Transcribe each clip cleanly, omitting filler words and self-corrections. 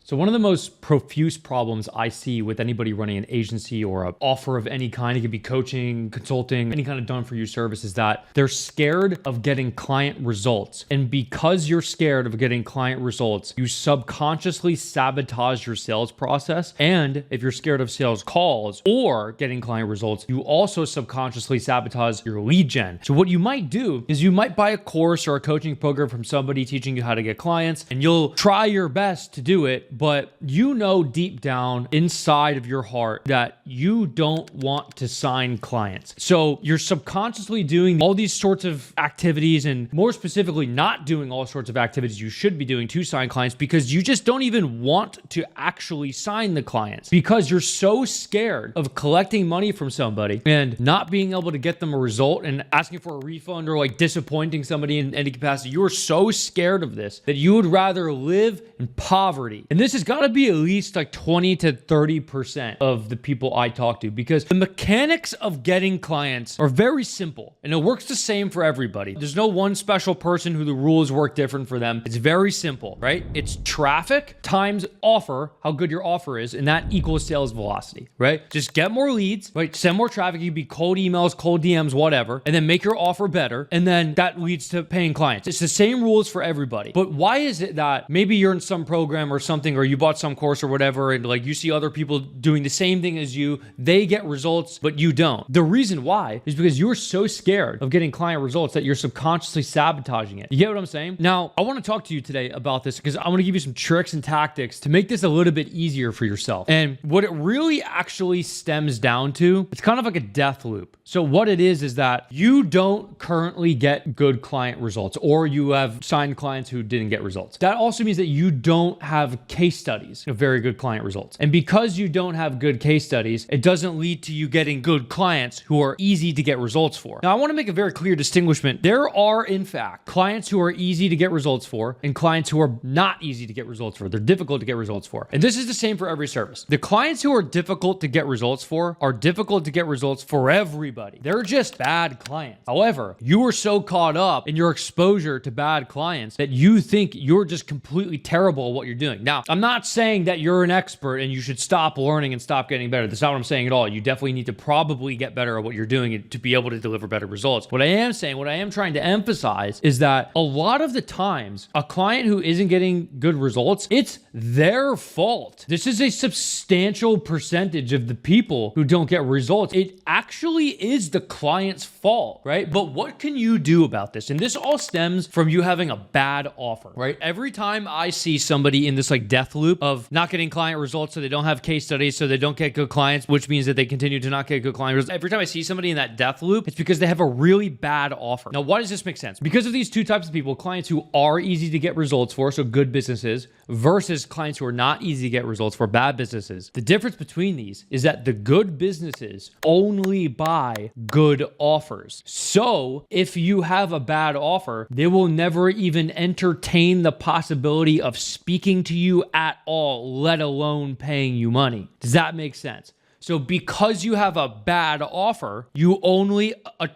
So one of the most profuse problems I see with anybody running an agency or an offer of any kind, it could be coaching, consulting, any kind of done-for-you service, is that they're scared of getting client results. And because you're scared of getting client results, you subconsciously sabotage your sales process. And if you're scared of sales calls or getting client results, you also subconsciously sabotage your lead gen. So what you might do is you might buy a course or a coaching program from somebody teaching you how to get clients, and you'll try your best to do it, but you know deep down inside of your heart that you don't want to sign clients. So you're subconsciously doing all these sorts of activities, and more specifically, not doing all sorts of activities you should be doing to sign clients, because you just don't even want to actually sign the clients because you're so scared of collecting money from somebody and not being able to get them a result and asking for a refund or like disappointing somebody in any capacity. You are so scared of this that you would rather live in poverty. And this has got to be at least like 20 to 30% of the people I talk to, because the mechanics of getting clients are very simple and it works the same for everybody. There's no one special person who the rules work different for them. It's very simple, right? It's traffic times offer, how good your offer is, and that equals sales velocity, right? Just get more leads, right? Send more traffic. You be cold emails, cold DMs, whatever, and then make your offer better. And then that leads to paying clients. It's the same rules for everybody. But why is it that maybe you're in some program or something, or you bought some course or whatever, and like you see other people doing the same thing as you, they get results, but you don't? The reason why is because you're so scared of getting client results that you're subconsciously sabotaging it. You get what I'm saying? Now, I want to talk to you today about this because I want to give you some tricks and tactics to make this a little bit easier for yourself. And what it really actually stems down to, it's kind of like a death loop. So what it is that you don't currently get good client results, or you have signed clients who didn't get results. That also means that you don't have case studies of very good client results. And because you don't have good case studies, it doesn't lead to you getting good clients who are easy to get results for. Now, I want to make a very clear distinguishment. There are, in fact, clients who are easy to get results for and clients who are not easy to get results for. They're difficult to get results for. And this is the same for every service. The clients who are difficult to get results for are difficult to get results for everybody. They're just bad clients. However, you are so caught up in your exposure to bad clients that you think you're just completely terrible at what you're doing. Now, I'm not saying that you're an expert and you should stop learning and stop getting better. That's not what I'm saying at all. You definitely need to probably get better at what you're doing to be able to deliver better results. What I am saying, what I am trying to emphasize is that a lot of the times, a client who isn't getting good results, it's their fault. This is a substantial percentage of the people who don't get results. It actually is the client's fault, right? But what can you do about this? And this all stems from you having a bad offer, right? Every time I see somebody in this like death loop of not getting client results, so they don't have case studies, so they don't get good clients, which means that they continue to not get good client results. Every time I see somebody in that death loop, it's because they have a really bad offer. Now, why does this make sense? Because of these two types of people, clients who are easy to get results for, so good businesses, versus clients who are not easy to get results for, bad businesses. The difference between these is that the good businesses only buy good offers. So if you have a bad offer, they will never even entertain the possibility of speaking to you at all, let alone paying you money. Does that make sense? So because you have a bad offer, you only,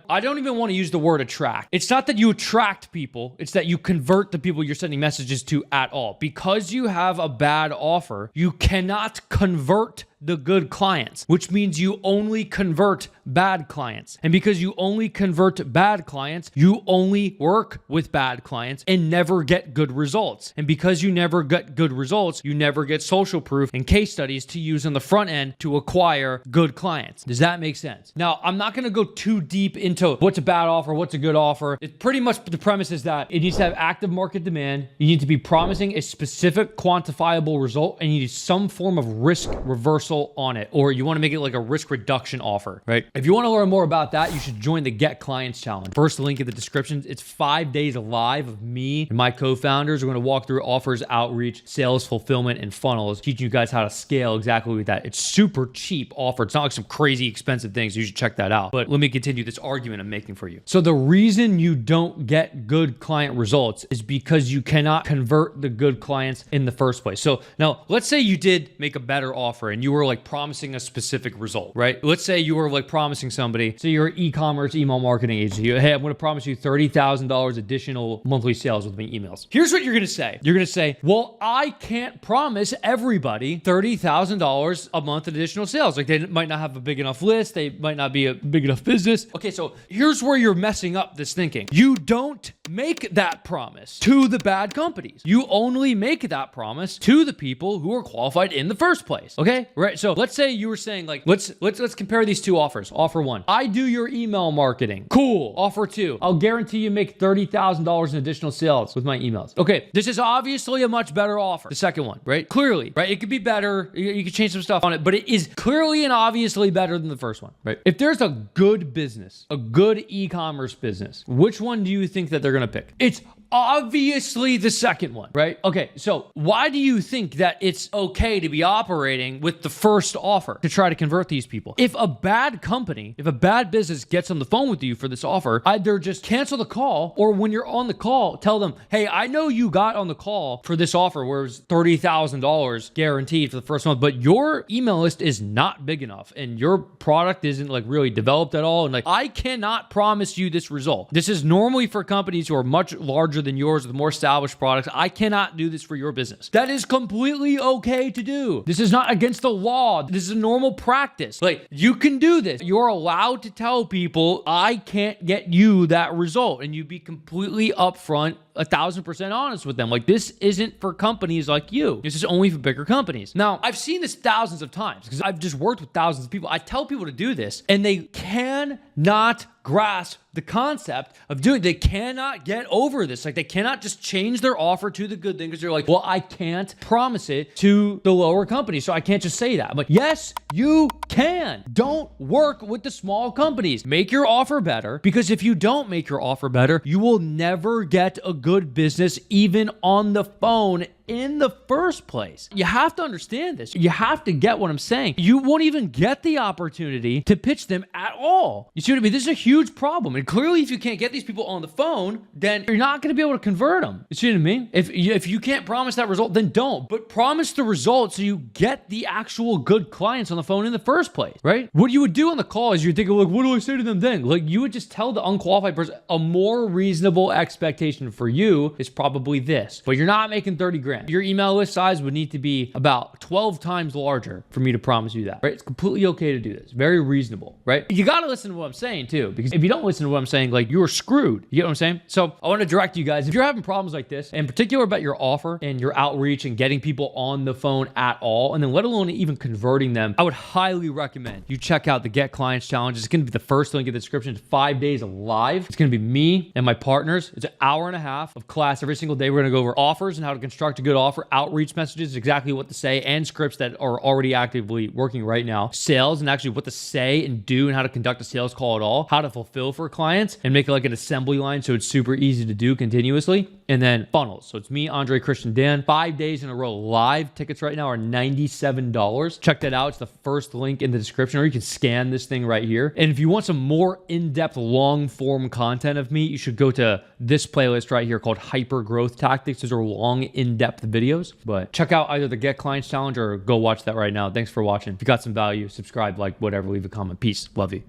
I don't even want to use the word attract. It's not that you attract people, it's that you convert the people you're sending messages to at all. Because you have a bad offer, you cannot convert the good clients, which means you only convert bad clients. And because you only convert bad clients, you only work with bad clients and never get good results. And because you never get good results, you never get social proof and case studies to use on the front end to acquire good clients. Does that make sense? Now, I'm not going to go too deep into what's a bad offer, what's a good offer. It's pretty much the premise is that it needs to have active market demand. You need to be promising a specific quantifiable result, and you need some form of risk reversal on it, or you want to make it like a risk reduction offer, right? If you want to learn more about that, you should join the Get Clients Challenge. First link in the description. It's 5 days live of me and my co-founders. We're going to walk through offers, outreach, sales, fulfillment, and funnels, teaching you guys how to scale exactly with that. It's super cheap offer. It's not like some crazy expensive things. You should check that out. But let me continue this argument I'm making for you. So the reason you don't get good client results is because you cannot convert the good clients in the first place. So now let's say you did make a better offer and you were were like promising a specific result, right? Let's say you were like promising somebody, so you're an e-commerce email marketing agency. Hey, I'm going to promise you $30,000 additional monthly sales with my emails. Here's what you're going to say. You're going to say, well, I can't promise everybody $30,000 a month additional sales. Like they might not have a big enough list. They might not be a big enough business. Okay, so here's where you're messing up this thinking. You don't make that promise to the bad companies. You only make that promise to the people who are qualified in the first place. Okay, right? So let's say you were saying like, let's compare these two offers. Offer one, I do your email marketing. Cool. Offer two, I'll guarantee you make $30,000 in additional sales with my emails. Okay, this is obviously a much better offer. The second one, right? Clearly, right? It could be better. You could change some stuff on it, but it is clearly and obviously better than the first one, right? If there's a good business, a good e-commerce business, which one do you think that they're going to pick? It's obviously the second one, right? Okay, so why do you think that it's okay to be operating with the first offer to try to convert these people? If a bad company, if a bad business gets on the phone with you for this offer, either just cancel the call, or when you're on the call, tell them, hey, I know you got on the call for this offer where it was $30,000 guaranteed for the first month, but your email list is not big enough and your product isn't like really developed at all. And like, I cannot promise you this result. This is normally for companies who are much larger than yours with more established products. I cannot do this for your business. That is completely okay to do. This is not against the law. This is a normal practice. Like, you can do this. You're allowed to tell people, I can't get you that result. And you be completely upfront, 1,000% honest with them. Like, this isn't for companies like you. This is only for bigger companies. Now, I've seen this thousands of times because I've just worked with thousands of people. I tell people to do this and they cannot grasp the concept of doing. They cannot get over this. Like, they cannot just change their offer to the good thing because they're like, well, I can't promise it to the lower company, so I can't just say that. I'm like, yes, you can. Don't work with the small companies. Make your offer better, because if you don't make your offer better, you will never get a good business even on the phone in the first place. You have to understand this. You have to get what I'm saying. You won't even get the opportunity to pitch them at all. You see what I mean? This is a huge problem. And clearly, if you can't get these people on the phone, then you're not going to be able to convert them. You see what I mean? If you can't promise that result, then don't. But promise the result so you get the actual good clients on the phone in the first place, right? What you would do on the call is you're thinking, like, what do I say to them then? Like, you would just tell the unqualified person, a more reasonable expectation for you is probably this, but you're not making 30 grand. Your email list size would need to be about 12 times larger for me to promise you that, right? It's completely okay to do this. Very reasonable, right? You got to listen to what I'm saying too, because if you don't listen to what I'm saying, like, you're screwed. You get what I'm saying? So I want to direct you guys, if you're having problems like this, in particular about your offer and your outreach and getting people on the phone at all, and then let alone even converting them, I would highly recommend you check out the Get Clients Challenge. It's going to be the first link in the description. It's 5 days live. It's going to be me and my partners. It's an hour and a half of class every single day. We're going to go over offers and how to construct a good offer, outreach messages, exactly what to say, and scripts that are already actively working right now, sales, and actually what to say and do and how to conduct a sales call at all, how to fulfill for clients and make it like an assembly line so it's super easy to do continuously, and then funnels. So it's me, Andre, Christian, Dan, 5 days in a row live. Tickets right now are $97. Check that out. It's the first link in the description, or you can scan this thing right here. And if you want some more in-depth, long-form content of me, you should go to this playlist right here called Hyper Growth Tactics. Those are long, in-depth videos. But check out either the Get Clients Challenge or go watch that right now. Thanks for watching. If you got some value, subscribe, like, whatever, leave a comment. Peace. Love you.